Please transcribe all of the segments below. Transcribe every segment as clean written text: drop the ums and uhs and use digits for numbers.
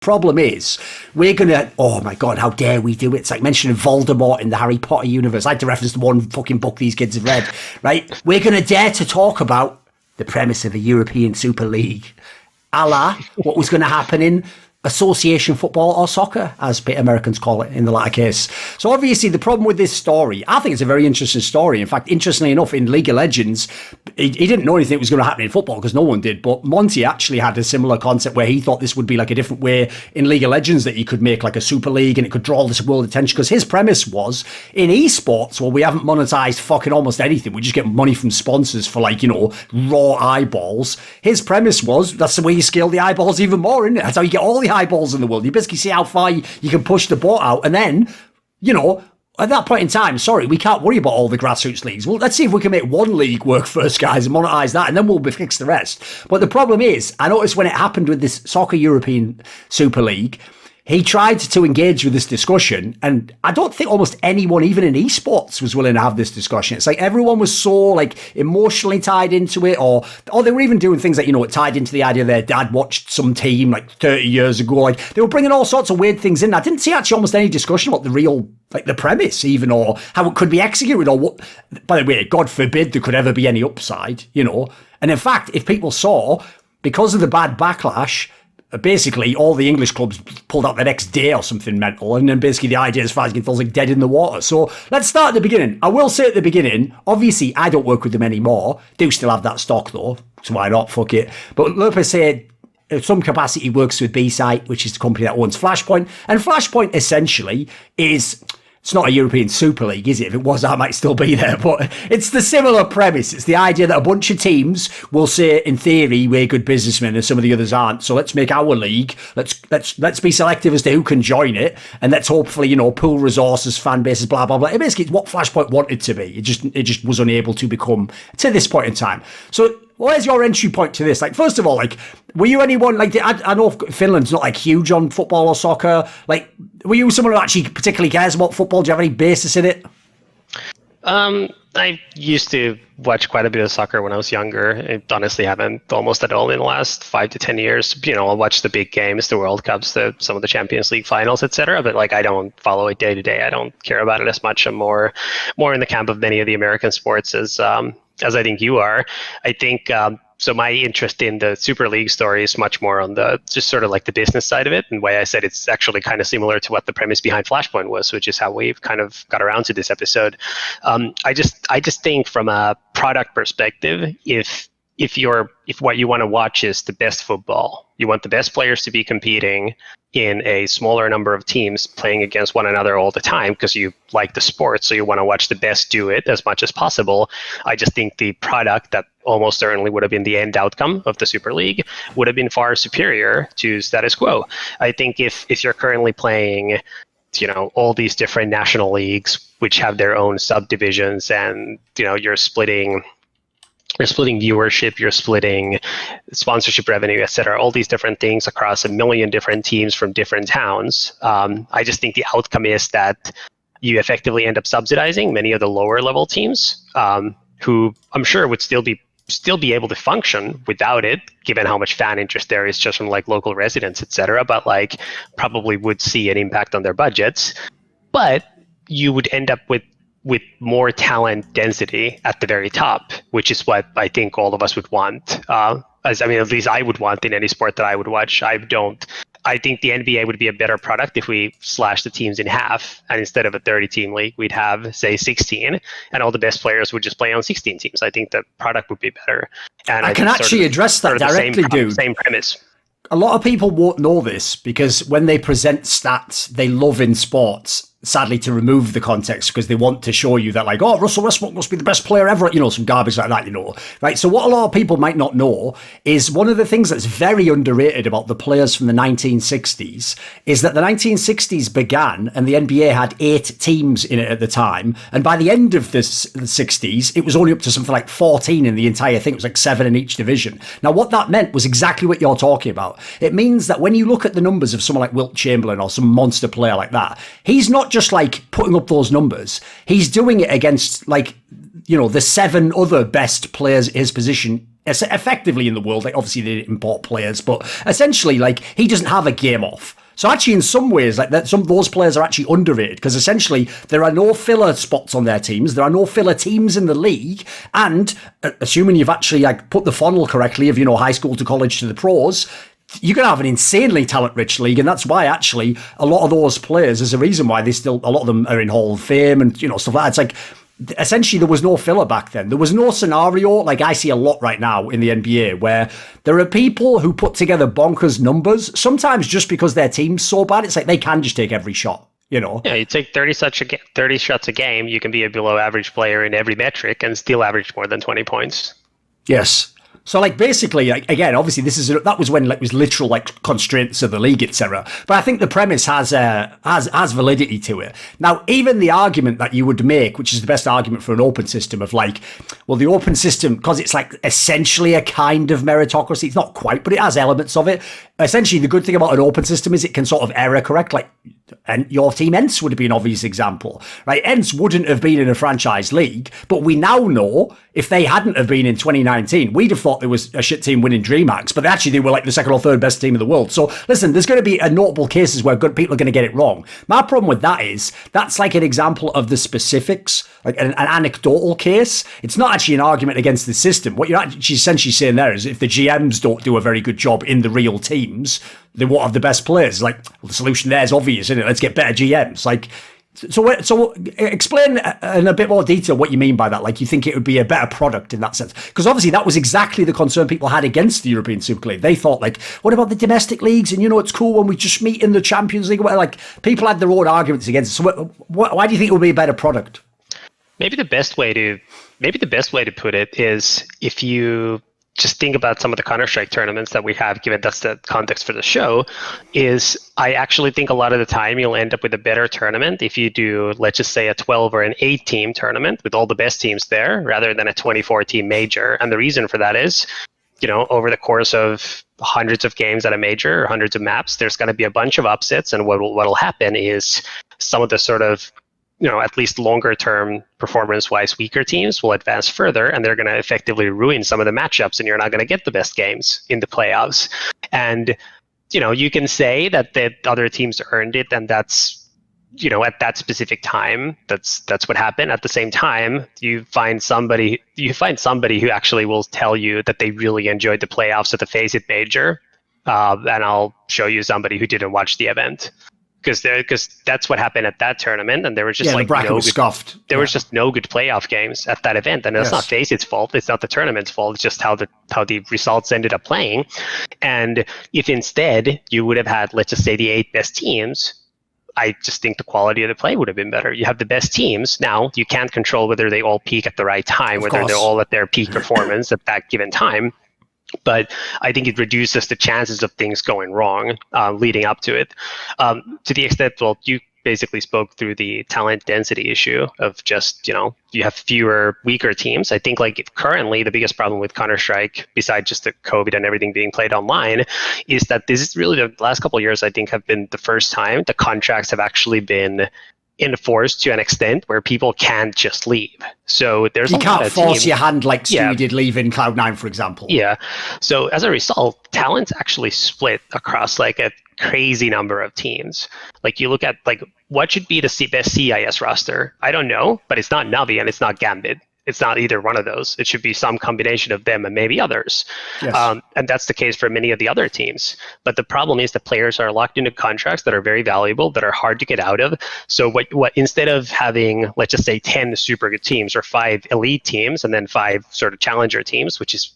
Problem is, we're gonna, oh my god, how dare we do it? It's like mentioning Voldemort in the Harry Potter universe. I had to reference the one fucking book these kids have read, right? We're gonna dare to talk about the premise of a European Super League, a la what was going to happen in association football or soccer, as Americans call it in the latter case. So obviously the problem with this story, I think it's a very interesting story. In fact, interestingly enough, in League of Legends, he didn't know anything was going to happen in football because no one did, but Monty actually had a similar concept where he thought this would be like a different way in League of Legends that you could make like a Super League and it could draw all this world attention, because his premise was in esports, well, we haven't monetized fucking almost anything. We just get money from sponsors for like, you know, raw eyeballs. His premise was that's the way you scale the eyeballs even more, isn't it? That's how you get all the eyeballs in the world. You basically see how far you can push the boat out, and then, you know, at that point in time, sorry, we can't worry about all the grassroots leagues. Well, let's see if we can make one league work first, guys, and monetize that, and then we'll fix the rest. But the problem is, I noticed when it happened with this Soccer European Super League, he tried to engage with this discussion, and I don't think almost anyone, even in esports, was willing to have this discussion. It's like everyone was so like emotionally tied into it, or they were even doing things that, you know, it tied into the idea their dad watched some team like 30 years ago. Like they were bringing all sorts of weird things in. I didn't see actually almost any discussion about the real, like the premise even, or how it could be executed, or what. By the way, God forbid there could ever be any upside, you know. And in fact, if people saw, because of the bad backlash, basically all the English clubs pulled out the next day or something mental, and then basically the idea as far as you can tell is like dead in the water. So let's start at the beginning. I will say at the beginning, obviously I don't work with them anymore. Do still have that stock though, so why not? Fuck it. But Lopez said in some capacity works with B-Site, which is the company that owns Flashpoint, and Flashpoint essentially is, it's not a European Super League, is it? If it was, I might still be there. But it's the similar premise. It's the idea that a bunch of teams will say, in theory, we're good businessmen and some of the others aren't. So let's make our league. Let's be selective as to who can join it. And let's hopefully, you know, pool resources, fan bases, blah, blah, blah. Basically, it's what Flashpoint wanted to be. It just was unable to become to this point in time. So where's your entry point to this? Like, first of all, like, were you anyone, like, I know Finland's not, like, huge on football or soccer. Like, were you someone who actually particularly cares about football? Do you have any basis in it? I used to watch quite a bit of soccer when I was younger. I honestly haven't almost at all in the last 5 to 10 years. You know, I'll watch the big games, the World Cups, some of the Champions League finals, etc. But like, I don't follow it day to day. I don't care about it as much. I'm more in the camp of many of the American sports as I think you are. I think so my interest in the Super League story is much more on the just sort of like the business side of it, and why I said it's actually kind of similar to what the premise behind Flashpoint was, which is how we've kind of got around to this episode. I just think from a product perspective, if what you want to watch is the best football, you want the best players to be competing in a smaller number of teams playing against one another all the time because you like the sport, so you want to watch the best do it as much as possible. I just think the product that almost certainly would have been the end outcome of the Super League would have been far superior to status quo. I think if you're currently playing, you know, all these different national leagues which have their own subdivisions, and you know, you're splitting viewership, you're splitting sponsorship revenue, etc., all these different things across a million different teams from different towns. I just think the outcome is that you effectively end up subsidizing many of the lower level teams, who I'm sure would still be able to function without it, given how much fan interest there is just from like local residents, etc., but like probably would see an impact on their budgets. But you would end up with more talent density at the very top, which is what I think all of us would want. At least I would want in any sport that I would watch. I think the NBA would be a better product if we slashed the teams in half, and instead of a 30-team league, we'd have, say, 16, and all the best players would just play on 16 teams. I think the product would be better. And I can actually address that directly, dude. Same premise. A lot of people won't know this because when they present stats they love in sports, sadly, to remove the context because they want to show you that, like, oh, Russell Westbrook must be the best player ever, you know, some garbage like that, you know, right? So what a lot of people might not know is one of the things that's very underrated about the players from the 1960s is that the 1960s began and the NBA had 8 teams in it at the time. And by the end of the 60s, it was only up to something like 14 in the entire thing. It was like 7 in each division. Now, what that meant was exactly what you're talking about. It means that when you look at the numbers of someone like Wilt Chamberlain or some monster player like that, he's not just like putting up those numbers. He's doing it against, like, you know, the 7 other best players at his position effectively in the world. Like, obviously, they import players, but essentially, like, he doesn't have a game off. So actually, in some ways, like that, some of those players are actually underrated because essentially there are no filler spots on their teams, there are no filler teams in the league, and assuming you've actually like put the funnel correctly of high school to college to the pros, you're going to have an insanely talent-rich league, and that's why actually a lot of those players, there's a reason why a lot of them are in Hall of Fame and stuff like that. It's like, essentially there was no filler back then. There was no scenario like I see a lot right now in the NBA where there are people who put together bonkers numbers, sometimes just because their team's so bad, it's like they can just take every shot. Yeah, you take 30 shots a game, you can be a below average player in every metric and still average more than 20 points. Yes. So, like, basically, like, again, obviously, that was when, like, it was literal, like, constraints of the league, etc. But I think the premise has validity to it. Now, even the argument that you would make, which is the best argument for an open system of, like, well, the open system, because it's, like, essentially a kind of meritocracy, it's not quite, but it has elements of it. Essentially, the good thing about an open system is it can sort of error correct, like, and your team Ents would be an obvious example, right? Ents wouldn't have been in a franchise league, but we now know if they hadn't have been in 2019, we'd have thought there was a shit team winning DreamHacks, but actually they were like the second or third best team in the world. So listen, there's going to be a notable cases where good people are going to get it wrong. My problem with that is that's like an example of the specifics, like an anecdotal case. It's not actually an argument against the system. What you're actually essentially saying there is if the GMs don't do a very good job in the real teams, they won't have the best players. Like, well, the solution there is obvious, isn't it? Let's get better GMs. Like, so explain in a bit more detail what you mean by that. Like, you think it would be a better product in that sense? Because obviously that was exactly the concern people had against the European Super League. They thought, like, what about the domestic leagues? And, it's cool when we just meet in the Champions League. Like, people had their own arguments against it. So why do you think it would be a better product? Maybe the best way to put it is if you just think about some of the Counter-Strike tournaments that we have, given that's the context for the show, is I actually think a lot of the time you'll end up with a better tournament if you do, let's just say, a 12 or an 8-team tournament with all the best teams there, rather than a 24-team major. And the reason for that is, over the course of hundreds of games at a major or hundreds of maps, there's going to be a bunch of upsets, and what'll happen is some of the sort of at least longer term performance-wise weaker teams will advance further, and they're going to effectively ruin some of the matchups, and you're not going to get the best games in the playoffs. And, you can say that the other teams earned it, and that's, at that specific time, that's what happened. At the same time, you find somebody who actually will tell you that they really enjoyed the playoffs at the Faceit Major, and I'll show you somebody who didn't watch the event. Because that's what happened at that tournament, and there was just the bracket was scuffed. There was just no good playoff games at that event, and it's not Faceit's fault. It's not the tournament's fault. It's just how the results ended up playing. And if instead you would have had, let's just say, the 8 best teams, I just think the quality of the play would have been better. You have the best teams. Now you can't control whether they all peak at the right time, whether they're all at their peak performance at that given time. But I think it reduces the chances of things going wrong leading up to it. To the extent, well, you basically spoke through the talent density issue of just, you have fewer weaker teams. I think like currently the biggest problem with Counter-Strike, besides just the COVID and everything being played online, is that this is really the last couple of years, I think, have been the first time the contracts have actually been enforced to an extent where people can't just leave. So there's you can't force your hand like Stu did leaving Cloud9, for example. Yeah. So as a result, talent's actually split across like a crazy number of teams. Like you look at like what should be the best CIS roster? I don't know, but it's not Navi and it's not Gambit. It's not either one of those. It should be some combination of them and maybe others. Yes. And that's the case for many of the other teams. But the problem is the players are locked into contracts that are very valuable, that are hard to get out of. So what instead of having, let's just say, 10 super good teams or 5 elite teams and then 5 sort of challenger teams, which is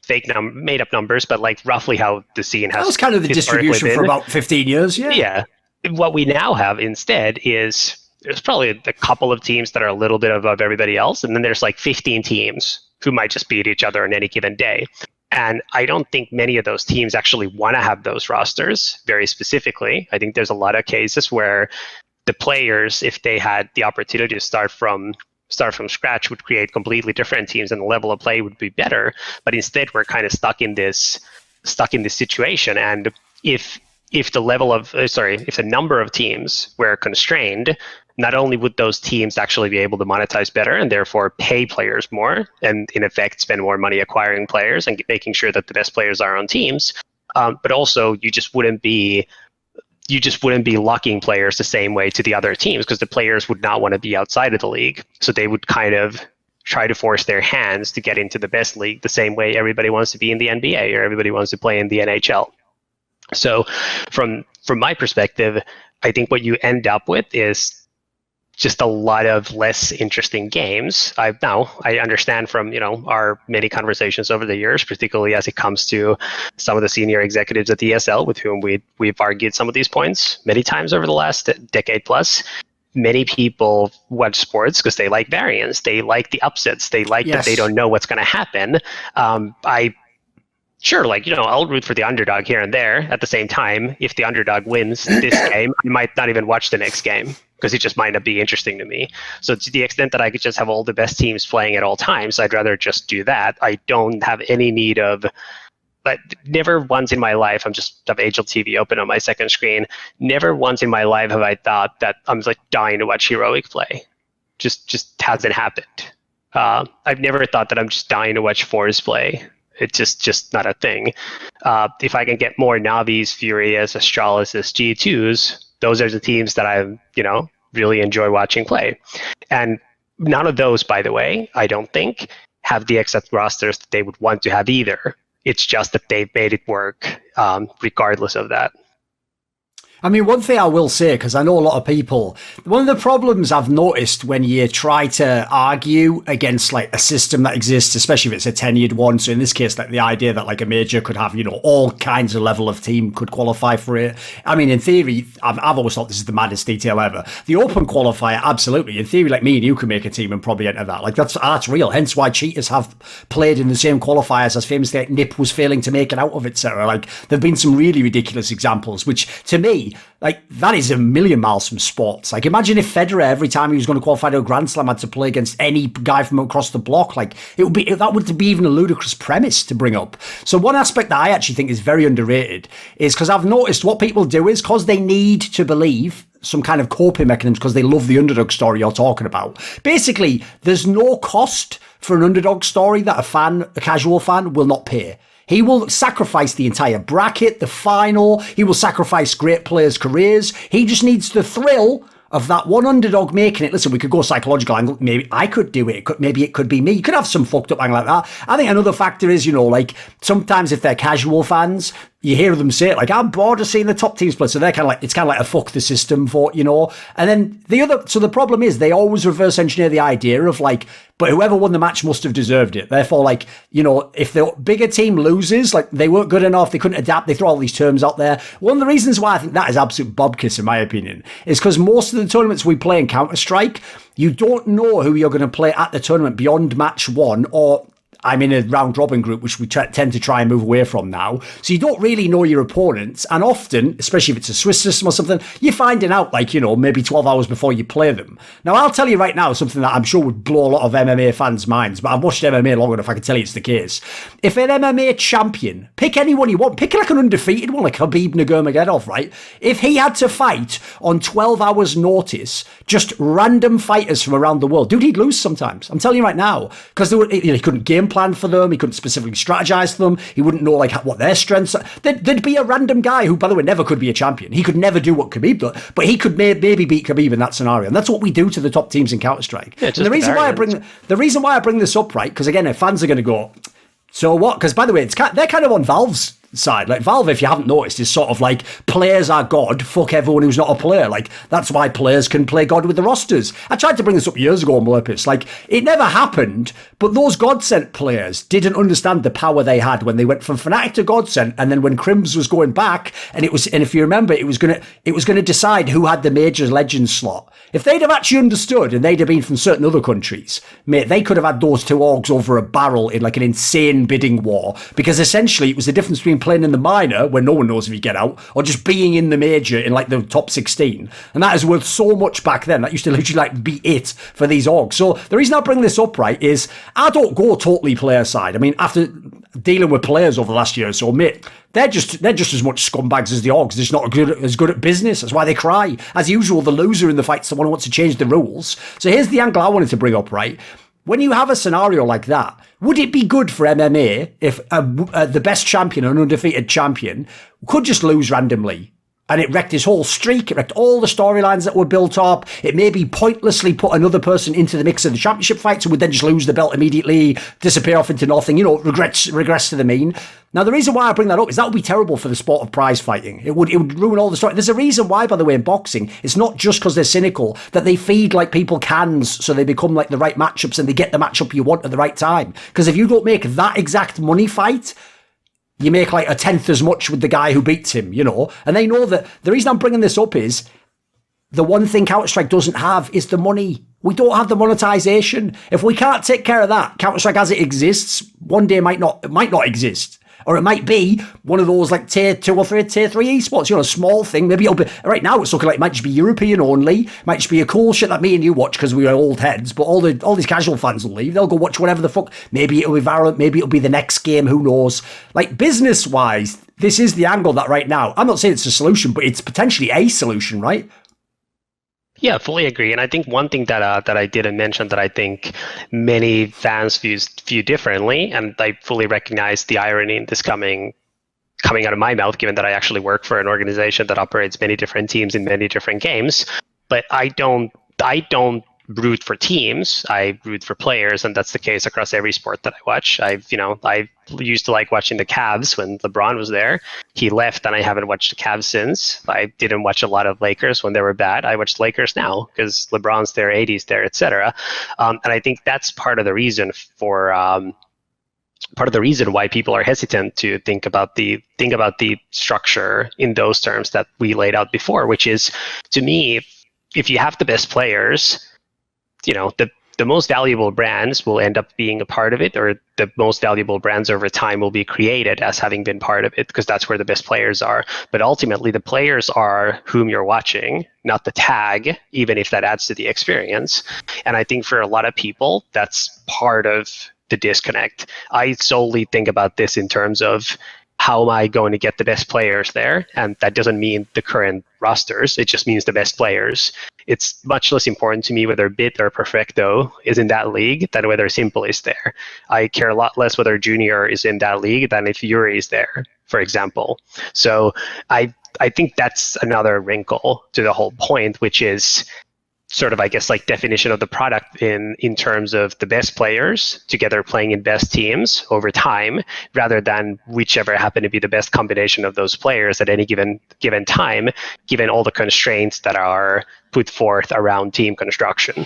made up numbers, but like roughly how the scene has. That was kind of the distribution for about 15 years. Yeah. Yeah. What we now have instead is there's probably a couple of teams that are a little bit above everybody else, and then there's like 15 teams who might just beat each other on any given day. And I don't think many of those teams actually want to have those rosters very specifically. I think there's a lot of cases where the players, if they had the opportunity to start from scratch, would create completely different teams, and the level of play would be better. But instead, we're kind of stuck in this situation. And if the number of teams were constrained, not only would those teams actually be able to monetize better and therefore pay players more and in effect spend more money acquiring players and making sure that the best players are on teams, but also you just wouldn't be locking players the same way to the other teams because the players would not want to be outside of the league. So they would kind of try to force their hands to get into the best league the same way everybody wants to be in the NBA or everybody wants to play in the NHL. So from my perspective, I think what you end up with is just a lot of less interesting games. I understand from our many conversations over the years, particularly as it comes to some of the senior executives at the ESL with whom we've argued some of these points many times over the last decade plus. Many people watch sports because they like variance, they like the upsets, they like that they don't know what's going to happen. I'll root for the underdog here and there. At the same time, if the underdog wins this game, I might not even watch the next game because it just might not be interesting to me. So to the extent that I could just have all the best teams playing at all times, I'd rather just do that. I don't have any need of, but never once in my life, I'm just have HLTV open on my second screen. Never once in my life have I thought that I'm like dying to watch Heroic play. Just hasn't happened. I've never thought that I'm just dying to watch Force play. It's just not a thing. If I can get more Navis, Furious, Astralis, G2s, those are the teams that I, really enjoy watching play. And none of those, by the way, I don't think, have the exact rosters that they would want to have either. It's just that they've made it work regardless of that. I mean, one thing I will say, because I know a lot of people, one of the problems I've noticed when you try to argue against like a system that exists, especially if it's a tenured one. So in this case, like the idea that like a major could have, all kinds of level of team could qualify for it. I mean, in theory, I've always thought this is the maddest detail ever. The open qualifier, absolutely. In theory, like me and you can make a team and probably enter that. Like that's real. Hence why cheaters have played in the same qualifiers as famously like Nip was failing to make it out of, etc. Like there've been some really ridiculous examples, which to me, like that is a million miles from sports. Like imagine if Federer every time he was going to qualify to a Grand Slam had to play against any guy from across the block. Like that would be even a ludicrous premise to bring up. So one aspect that I actually think is very underrated is because I've noticed what people do is because they need to believe some kind of coping mechanism because they love the underdog story you're talking about. Basically, there's no cost for an underdog story that a casual fan will not pay. He will sacrifice the entire bracket, the final. He will sacrifice great players' careers. He just needs the thrill of that one underdog making it. Listen, we could go psychological angle. Maybe I could do it. Maybe it could be me. You could have some fucked up angle like that. I think another factor is, like sometimes if they're casual fans, you hear them say it like, I'm bored of seeing the top teams play. So they're kind of like, it's kind of like a fuck the system vote, And then so the problem is they always reverse engineer the idea of like, but whoever won the match must have deserved it. Therefore, like, if the bigger team loses, like they weren't good enough, they couldn't adapt, they throw all these terms out there. One of the reasons why I think that is absolute bobkiss, in my opinion, is because most of the tournaments we play in Counter-Strike, you don't know who you're going to play at the tournament beyond match one, or I'm in a round robin group, which we tend to try and move away from now. So you don't really know your opponents. And often, especially if it's a Swiss system or something, you're finding out like, maybe 12 hours before you play them. Now, I'll tell you right now something that I'm sure would blow a lot of MMA fans' minds, but I've watched MMA long enough, I can tell you it's the case. If an MMA champion, pick anyone you want, pick like an undefeated one, like Khabib Nurmagomedov, right? If he had to fight on 12 hours notice, just random fighters from around the world, dude, he'd lose sometimes. I'm telling you right now, because he couldn't game plan for them, he couldn't specifically strategize for them, he wouldn't know like what their strengths are. There'd be a random guy who, by the way, never could be a champion. He could never do what Khabib did, but he could maybe beat Khabib in that scenario. And that's what we do to the top teams in Counter-Strike. Yeah, and the reason why I bring this up, right, because again, if fans are going to go, so what? Because by the way, they're kind of on Valve's side. Like Valve, if you haven't noticed, is sort of like players are God, fuck everyone who's not a player. Like that's why players can play God with the rosters. I tried to bring this up years ago on Murpus. Like it never happened, but those God-sent players didn't understand the power they had when they went from Fnatic to God-sent, and then when Crims was going back, and if you remember, it was gonna decide who had the major legend slot. If they'd have actually understood and they'd have been from certain other countries, mate, they could have had those two orgs over a barrel in like an insane bidding war, because essentially it was the difference between playing in the minor where no one knows if you get out, or just being in the major in like the top 16. And that is worth so much back then. That used to literally like be it for these orgs. So the reason I bring this up, right, is I don't go totally player side. I mean, after dealing with players over the last year or so, mate, they're just as much scumbags as the Orgs. They're just not as good at business. That's why they cry. As usual, the loser in the fight's the one who wants to change the rules. So here's the angle I wanted to bring up, right? When you have a scenario like that, would it be good for MMA if the best champion, an undefeated champion, could just lose randomly? And it wrecked his whole streak. It wrecked all the storylines that were built up. It maybe pointlessly put another person into the mix of the championship fights who would then just lose the belt immediately, disappear off into nothing, regress to the mean. Now, the reason why I bring that up is that would be terrible for the sport of prize fighting. It would ruin all the story. There's a reason why, by the way, in boxing, it's not just because they're cynical, that they feed like people cans so they become like the right matchups and they get the matchup you want at the right time. Because if you don't make that exact money fight, you make like a tenth as much with the guy who beats him, And they know that the reason I'm bringing this up is the one thing Counter-Strike doesn't have is the money. We don't have the monetization. If we can't take care of that, Counter-Strike as it exists, one day it might not exist. Or it might be one of those like tier 2 or tier 3 esports, a small thing. Maybe it'll be, right now it's looking like it might just be European only, might just be a cool shit that me and you watch because we are old heads, but all these casual fans will leave. They'll go watch whatever the fuck. Maybe it'll be Valorant, maybe it'll be the next game, who knows. Like business-wise, this is the angle that right now, I'm not saying it's a solution, but it's potentially a solution, right? Yeah, fully agree. And I think one thing that I didn't mention that I think many fans view differently, and I fully recognize the irony in this coming out of my mouth, given that I actually work for an organization that operates many different teams in many different games. But I don't root for teams. I root for players, and that's the case across every sport that I watch. I used to like watching the Cavs when LeBron was there. He left, and I haven't watched the Cavs since. I didn't watch a lot of Lakers when they were bad. I watch Lakers now because LeBron's there, AD's there, etc. And I think that's part of the reason why people are hesitant to think about the structure in those terms that we laid out before, which is, to me, if you have the best players, the most valuable brands will end up being a part of it, or the most valuable brands over time will be created as having been part of it, because that's where the best players are. But ultimately, the players are whom you're watching, not the tag, even if that adds to the experience. And I think for a lot of people, that's part of the disconnect. I solely think about this in terms of how am I going to get the best players there? And that doesn't mean the current rosters. It just means the best players. It's much less important to me whether Bit or Perfecto is in that league than whether Simple is there. I care a lot less whether Junior is in that league than if Yuri is there, for example. So I think that's another wrinkle to the whole point, which is sort of, I guess, like definition of the product in terms of the best players together playing in best teams over time, rather than whichever happen to be the best combination of those players at any given time, given all the constraints that are put forth around team construction.